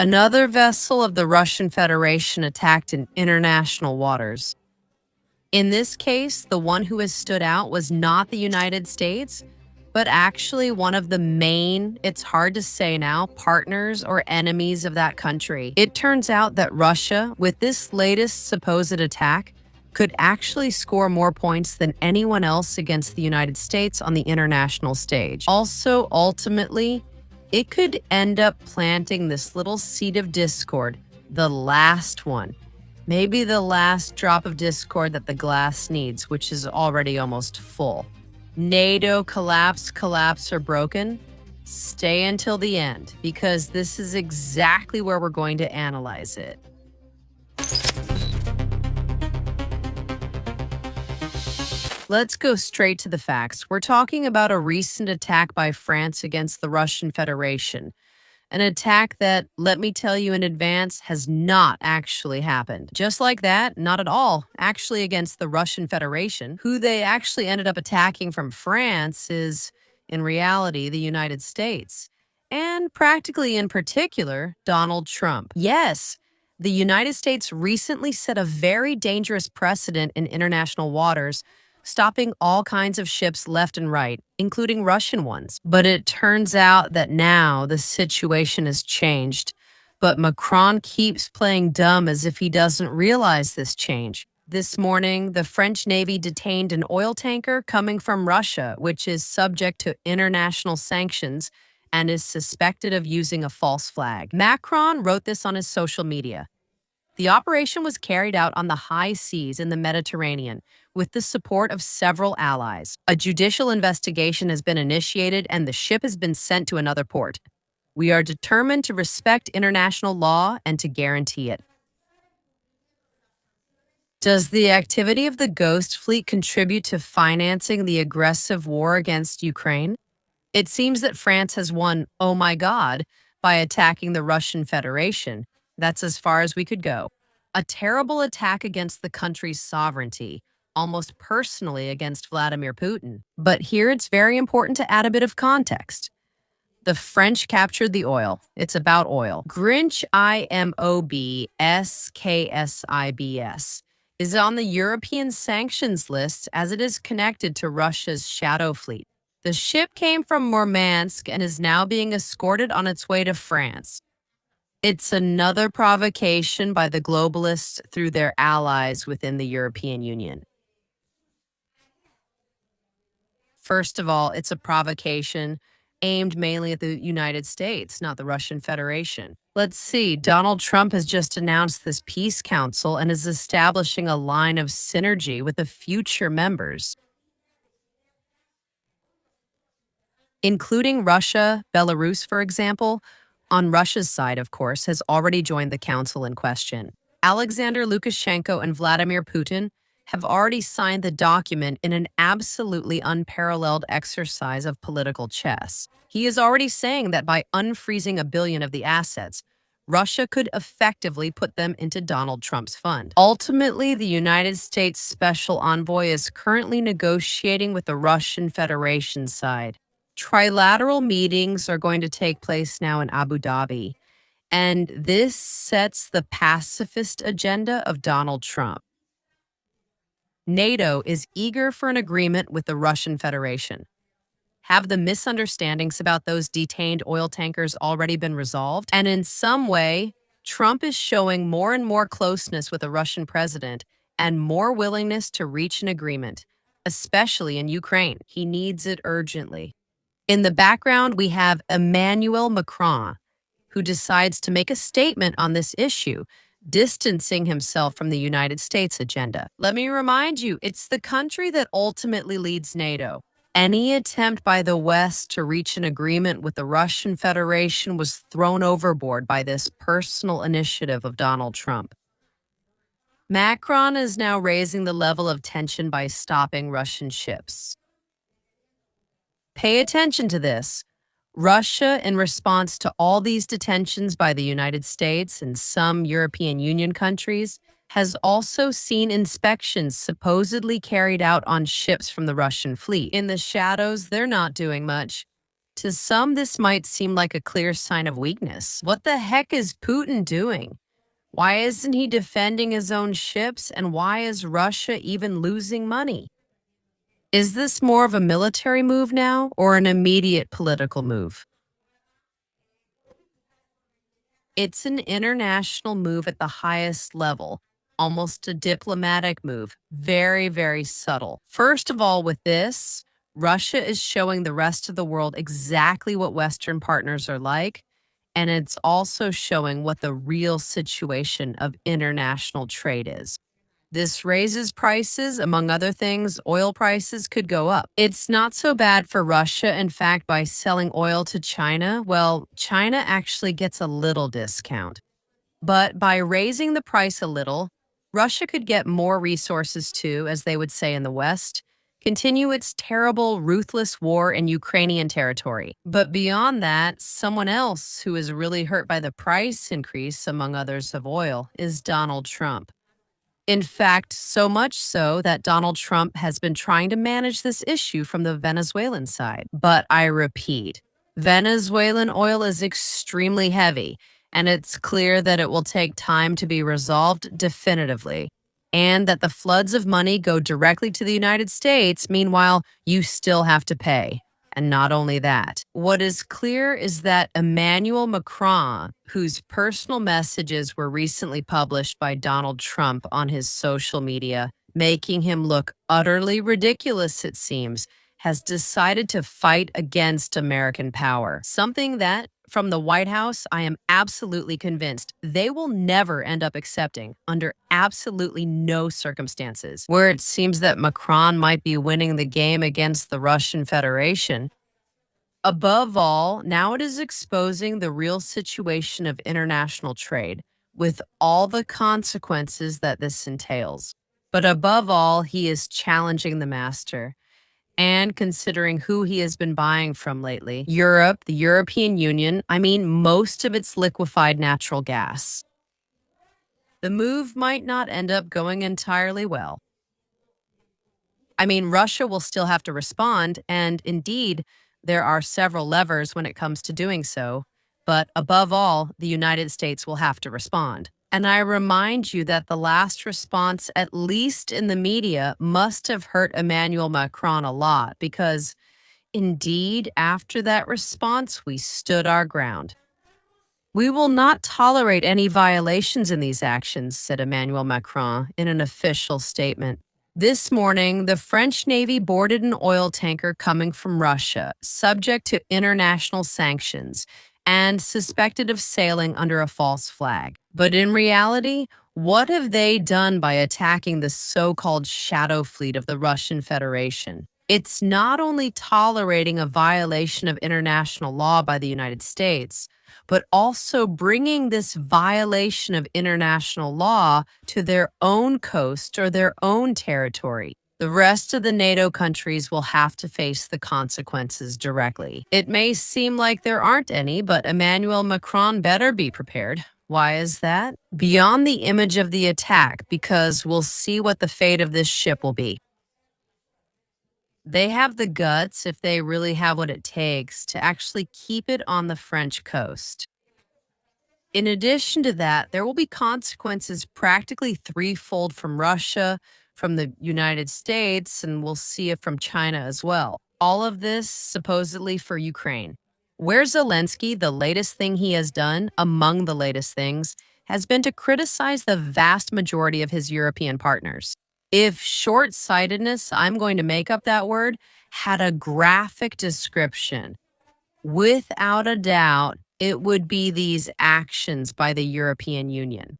Another vessel of the Russian Federation attacked in international waters. In this case, the one who has stood out was not the United States, but actually one of the main, it's hard to say now, partners or enemies of that country. It turns out that Russia, with this latest supposed attack, could actually score more points than anyone else against the United States on the international stage. Also, ultimately, it could end up planting this little seed of discord, the last one. Maybe the last drop of discord that the glass needs, which is already almost full. NATO collapse or broken? Stay until the end, because this is exactly where we're going to analyze it. Let's go straight to the facts. We're talking about a recent attack by France against the Russian Federation. An attack that, let me tell you in advance, has not actually happened. Just like that, not at all, actually against the Russian Federation. Who they actually ended up attacking from France is, in reality, the United States. And practically in particular, Donald Trump. Yes, the United States recently set a very dangerous precedent in international waters, stopping all kinds of ships left and right, including Russian ones. But it turns out that now the situation has changed. But Macron keeps playing dumb as if he doesn't realize this change. This morning, the French Navy detained an oil tanker coming from Russia, which is subject to international sanctions and is suspected of using a false flag. Macron wrote this on his social media. The operation was carried out on the high seas in the Mediterranean with the support of several allies. A judicial investigation has been initiated and the ship has been sent to another port. We are determined to respect international law and to guarantee it. Does the activity of the Ghost Fleet contribute to financing the aggressive war against Ukraine? It seems that France has won, oh my God, by attacking the Russian Federation. That's as far as we could go. A terrible attack against the country's sovereignty, almost personally against Vladimir Putin. But here it's very important to add a bit of context. The French captured the oil. It's about oil. Grinch IMOBSKSIBS is on the European sanctions list as it is connected to Russia's shadow fleet. The ship came from Murmansk and is now being escorted on its way to France. It's another provocation by the globalists through their allies within the European Union. First of all, it's a provocation aimed mainly at the United States, not the Russian Federation. Let's see, Donald Trump has just announced this peace council and is establishing a line of synergy with the future members, including Russia, Belarus, for example. On Russia's side, of course, has already joined the council in question. Alexander Lukashenko and Vladimir Putin have already signed the document in an absolutely unparalleled exercise of political chess. He is already saying that by unfreezing $1 billion of the assets, Russia could effectively put them into Donald Trump's fund. Ultimately, the United States Special Envoy is currently negotiating with the Russian Federation side. Trilateral meetings are going to take place now in Abu Dhabi, and this sets the pacifist agenda of Donald Trump. NATO is eager for an agreement with the Russian Federation. Have the misunderstandings about those detained oil tankers already been resolved? And in some way, Trump is showing more and more closeness with the Russian president and more willingness to reach an agreement, especially in Ukraine. He needs it urgently. In the background, we have Emmanuel Macron, who decides to make a statement on this issue, distancing himself from the United States agenda. Let me remind you, it's the country that ultimately leads NATO. Any attempt by the West to reach an agreement with the Russian Federation was thrown overboard by this personal initiative of Donald Trump. Macron is now raising the level of tension by stopping Russian ships. Pay attention to this. Russia, in response to all these detentions by the United States and some European Union countries, has also seen inspections supposedly carried out on ships from the Russian fleet. In the shadows, they're not doing much. To some, this might seem like a clear sign of weakness. What the heck is Putin doing? Why isn't he defending his own ships? And why is Russia even losing money? Is this more of a military move now or an immediate political move? It's an international move at the highest level, almost a diplomatic move. Very, very subtle. First of all, with this, Russia is showing the rest of the world exactly what Western partners are like. And it's also showing what the real situation of international trade is. This raises prices, among other things, oil prices could go up. It's not so bad for Russia. In fact, by selling oil to China, well, China actually gets a little discount. But by raising the price a little, Russia could get more resources too, as they would say in the West, continue its terrible, ruthless war in Ukrainian territory. But beyond that, someone else who is really hurt by the price increase, among others, of oil is Donald Trump. In fact, so much so that Donald Trump has been trying to manage this issue from the Venezuelan side. But I repeat, Venezuelan oil is extremely heavy, and it's clear that it will take time to be resolved definitively, and that the floods of money go directly to the United States. Meanwhile, you still have to pay. And not only that, what is clear is that Emmanuel Macron, whose personal messages were recently published by Donald Trump on his social media, making him look utterly ridiculous, it seems, has decided to fight against American power. Something that, from the White House, I am absolutely convinced they will never end up accepting under absolutely no circumstances. Where it seems that Macron might be winning the game against the Russian Federation. Above all, now it is exposing the real situation of international trade with all the consequences that this entails. But above all, he is challenging the master. And considering who he has been buying from lately, Europe, the European Union, most of its liquefied natural gas. The move might not end up going entirely well. Russia will still have to respond, and indeed, there are several levers when it comes to doing so. But above all, the United States will have to respond. And I remind you that the last response, at least in the media, must have hurt Emmanuel Macron a lot because, indeed, after that response, we stood our ground. We will not tolerate any violations in these actions, said Emmanuel Macron in an official statement. This morning, the French Navy boarded an oil tanker coming from Russia, subject to international sanctions, and suspected of sailing under a false flag. But in reality, what have they done by attacking the so-called shadow fleet of the Russian Federation? It's not only tolerating a violation of international law by the United States, but also bringing this violation of international law to their own coast or their own territory. The rest of the NATO countries will have to face the consequences directly. It may seem like there aren't any, but Emmanuel Macron better be prepared. Why is that? Beyond the image of the attack, because we'll see what the fate of this ship will be. They have the guts, if they really have what it takes, to actually keep it on the French coast. In addition to that, there will be consequences practically threefold from Russia, from the United States, and we'll see it from China as well. All of this supposedly for Ukraine. Where Zelensky, the latest thing he has done, among the latest things, has been to criticize the vast majority of his European partners. If short-sightedness, I'm going to make up that word, had a graphic description, without a doubt, it would be these actions by the European Union.